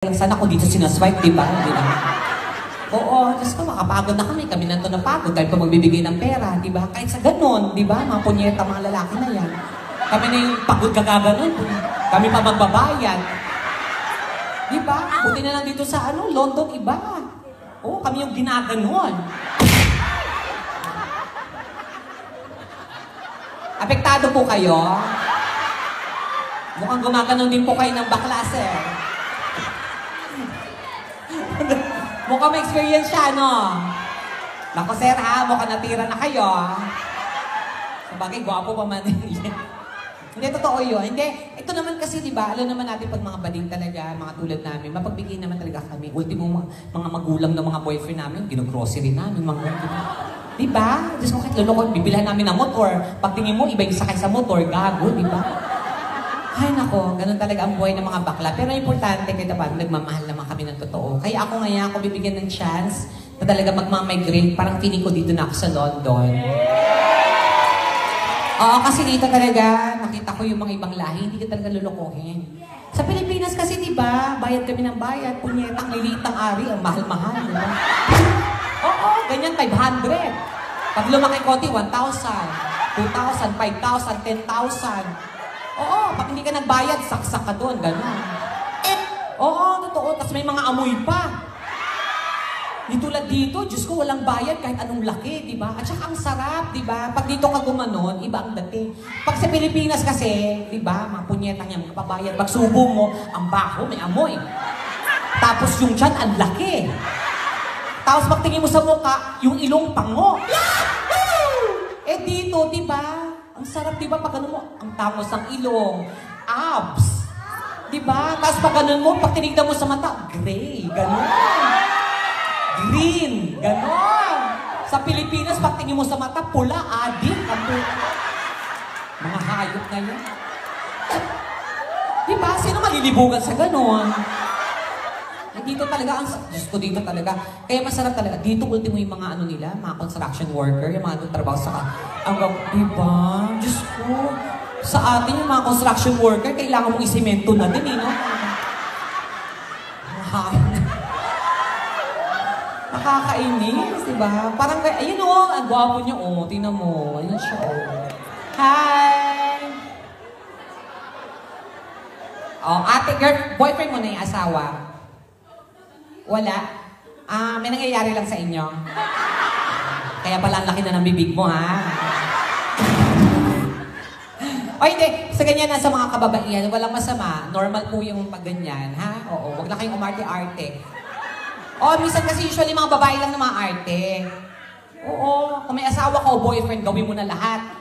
Sana ako dito sinaswipe, di ba? Di ba? Oo, Diyos ko, makapagod na kami. Kami nanto napagod. Kami pa magbibigay ng pera, di ba? Kahit sa ganun, di ba? Mga punyeta, mga lalaki na yan. Kami na yung pagod kagaganon. Kami pa magbabayad. Di ba? Buti na lang dito sa London, iba. Oo, kami yung ginaganon. Apektado po kayo? Mukhang gumaganon din po kayo ng bakla, sir. Mukhang may experience siya, no? Nako, sir, ha? Mukhang natira na kayo. Sabagay, gwapo pa man. Hindi, totoo yun. Hindi, ito naman kasi, di ba, alam naman natin pag mga bading talaga, mga tulad namin, mapagbigay naman talaga kami. Ultimo, mga magulang ng mga boyfriend namin, ginogrocery namin, mga di ba? Diyos ko, kahit luloko, bibilhan namin ng motor. Pagtingin mo, iba yung sakay sa motor, gago, di ba? Ay nako, ganun talaga ang buhay ng mga bakla. Pero importante kahit pa, nagmamahal naman kami ng totoo. Kaya ako ngayon, ako bibigyan ng chance na talaga magmamigrate. Parang feeling ko dito na ako sa London. Oo, kasi dito talaga, nakita ko yung mga ibang lahi, hindi ka talaga lulukohin. Sa Pilipinas kasi, di ba, bayad kami ng bayad, punyetang lilitang ari, ang mahal-mahal, di ba? Oo, ganyan, 500. Pag lumaki konti, 1,000, 2,000, 5,000, 10,000. Oo, pag hindi ka nagbayad, saksak ka doon, gano'n. Oo, totoo. Tapos may mga amoy pa. Di tulad dito, Diyos ko, walang bayad kahit anong laki, di ba? At saka ang sarap, di ba? Pag dito ka gumanon, iba ang dating. Pag sa Pilipinas kasi, di ba, mga punyeta niya, magpabayad. Pag subo mo, ang baho, may amoy. Tapos yung tiyan, ang laki. Tapos pagtingin mo sa mukha, yung ilong pango. Eh dito, di ba? Ang sarap, di ba, pag ano mo, ang tamos ng ilong, abs. Di ba? Tapos pag ganun mo, pag tinignan mo sa mata, gray, ganun. Green, ganun. Sa Pilipinas, pag tingin mo sa mata, pula, adik, mga hayop na yun. Di ba? Sino malilibugan sa ganun? Dito talaga, Diyos ko, dito talaga. Kaya masarap talaga. Dito, ultimo yung mga nila, mga construction worker, yung mga trabaho sa diba? Diyos ko, sa atin yung mga construction worker, kailangan mong isemento na din, no? Nakakainis, diba? Parang, ayun o, ang gwapo niya, tingnan mo. Ayun siya, Hi! Ate, boyfriend mo na yung asawa? Wala? May nangyayari lang sa inyo. Kaya pala ang laki na ng bibig mo, ha? O hindi, sa ganyan na sa mga kababaihan, walang masama. Normal po yung pag ganyan, ha? Oo, wag lang kayong umarte-arte. Minsan kasi usually mga babae lang na mga arte. Oo, kung may asawa ka o boyfriend, gawin mo na lahat.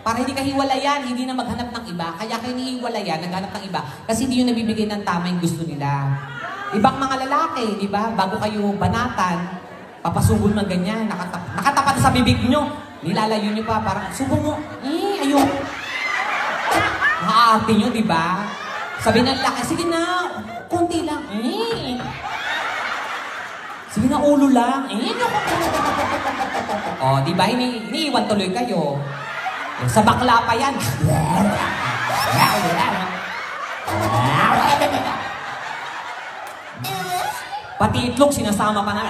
Para hindi ka hiwalayan, hindi na maghanap ng iba. Kaya kayo hiwalayan, naghanap ng iba. Kasi hindi yung nabibigay ng tama yung gusto nila. Ibang mga lalaki, di ba? Bago kayo banatan, papasubol ng ganyan, nakatapat sa bibig nyo, nilalayo nyo pa, parang, subo mo, ayun. Nakaarte nyo, di ba? Sabi ng lalaki, sige na, konti lang, sige na, ulo lang, di ba? Iniiwan tuloy kayo. Sa bakla pa yan. Pati itlog, sinasama pa na.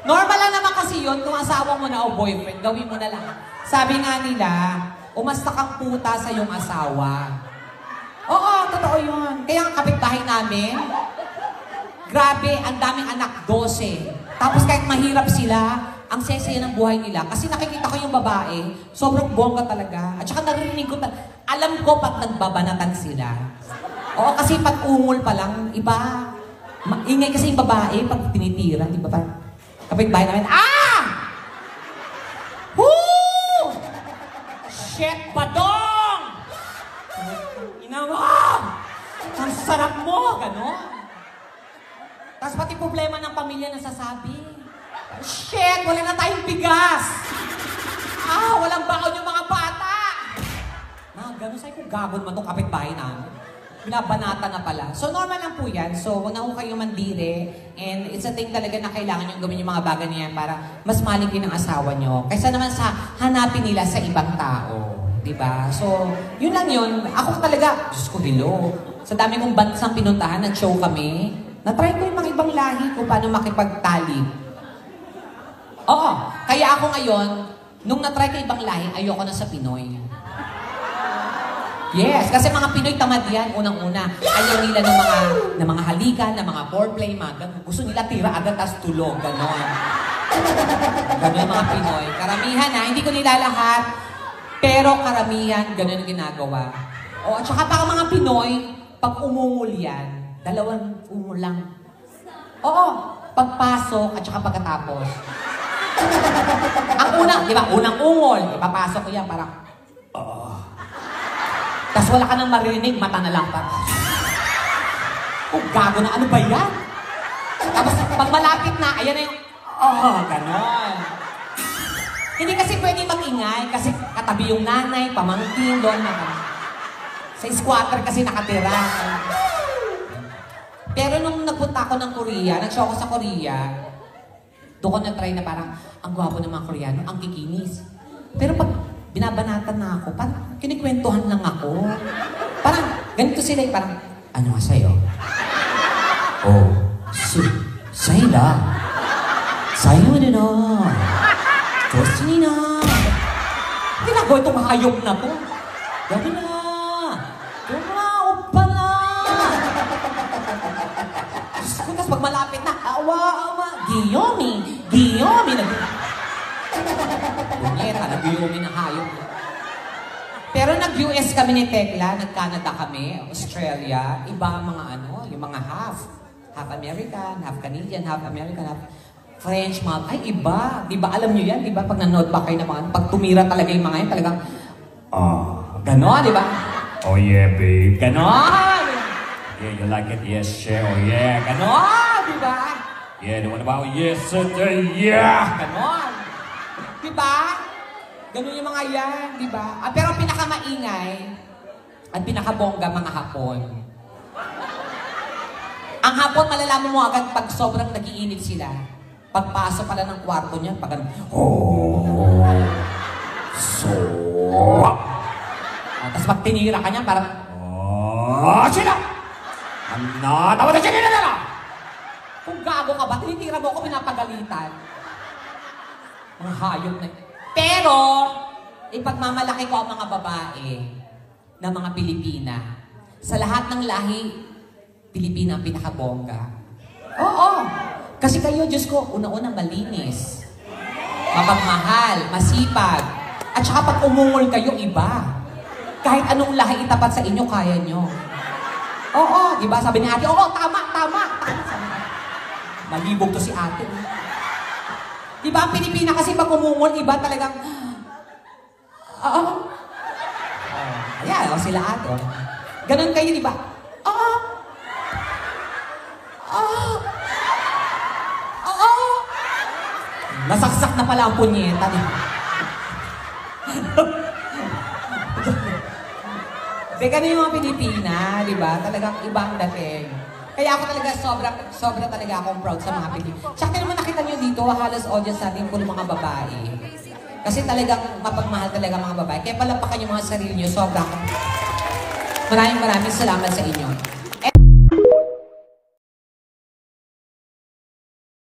Normal lang naman kasi yun, kung asawa mo na o boyfriend, gawin mo na lang. Sabi nga nila, umasta kang puta sa iyong asawa. Oo, totoo yun. Kaya ang kapitbahay namin, grabe, ang daming anak, 12. Tapos kahit mahirap sila, ang sesaya ng buhay nila. Kasi nakikita ko yung babae, sobrang bongga talaga. At saka narinig ko, alam ko pag nagbabanatan sila. Oo, kasi pag ungol pa lang, iba. Ingay kasi yung babae pag tinitira, di ba pa? Kapitbahay namin, Woo! Shit, badong! Inawa! Ang sarap mo! Ganon. Tapos pati problema ng pamilya nasasabi. Shit! Wala na tayong bigas! Walang baon yung mga bata! Gano'n sa'yo kung gabon man itong kapitbahay namin. Binabanata na pala. So, normal lang po yan. So, huwag na ho kayong mandire. And it's a thing talaga na kailangan nyo gawin yung mga bagay na yan para mas maligin ang asawa nyo. Kaysa naman sa hanapin nila sa ibang tao. Diba? So, yun lang yun. Ako talaga, Diyos ko, hello. Sa dami kong bansang pinuntahan, nag-show kami. Na-try ko yung mga ibang lahi kung paano makipagtali. Oo. Kaya ako ngayon, nung na-try ko ibang lahi, ayoko na sa Pinoy. Yes, kasi mga Pinoy tamad yan, unang-una. Ayaw nila ng mga halikan, ng mga foreplay, gusto nila tira agad, tas tulog, gano'n. Gano'n yung mga Pinoy. Karamihan ha, hindi ko nila lahat. Pero karamihan, gano'n yung ginagawa. O, at saka pa mga Pinoy, pag umungol yan, 2 ungol lang. Oo, pagpasok at saka pagkatapos. Ang una, di ba, unang ungol, ipapasok ko yan, parang, Tapos wala ka nang marinig, mata na lang parang, gago na, ano ba yan? Tapos pag malapit na, ayan na yung, gano'n. Hindi kasi pwede mag-ingay kasi katabi yung nanay, pamangkin, doon na. Sa squatter kasi nakatira. Pero nung nagpunta ako ng Korea, nag-show ako sa Korea, doon ko na-try na parang, ang gwapo ng mga Koreano, ang kikinis. Pero pag binabanatan na ako, parang kinikwentuhan lang ako. Parang, ganito sila parang, ano nga sa'yo? Sa'yo na. Sa'yo na na. Diyos na. Ginagawa itong hayop na to. Gabi na. Upa na. Tapos pag malapit na, awa. Giyomi. Bunyeta, nag-Giyomi ng hayop. Pero nag-US kami ni Tekla, nag-Canada kami, Australia, iba ang mga yung mga half. Half American, half Canadian, half American, half French, mga, ay iba. Di ba alam nyo yan? Di ba pag nanood ba kayo ng mga, pag tumira talaga yung mga yan, talagang, gano'n, di ba? Oh yeah, babe. Gano'n! Yeah, you like it? Yes, share. Oh yeah, Gano'n, di ba? Yeah, the one about yes, sir. Yeah. Gano'n. Di ba? Gano'n yung mga yan, di ba? Pero ang pinakamaingay at pinakabongga mga Hapon. Ang Hapon, malalaman mo agad pag sobrang nag-iinit sila. Pagpasok pala ng kwarto niya, pag tapos pag tinira ka niya, parang, sila! Tawad na siya nila! Kung gago ka ba, tinitira mo ako, pinapagalitan. Mga hayop na. Pero, ipagmamalaki ko ang mga babae na mga Pilipina. Sa lahat ng lahi, Pilipina ang pinakabongga. Oo! Kasi kayo, Diyos ko, una-una malinis. Mapagmahal, masipag. At saka pag umungol kayo, iba. Kahit anong lahi itapat sa inyo, kaya nyo. Oo, di ba? Sabi ni ate, oo, tama. Malibog to si ate. Di ba, ang Pilipina kasi pag umungol, iba talagang, ayan, sila ate. Ganon kayo, di ba? Nasaksak na pala ang punyeta. Teka na yung mga Pilipina, di ba? Talagang ibang dating. Kaya ako talaga sobra talaga akong proud sa mga Pilipina. Tsaka naman nakita nyo dito, halos audience natin puro mga babae. Kasi talagang mapagmahal talaga mga babae. Kaya palapakan yung mga sarili nyo, sobra. Maraming salamat sa inyo.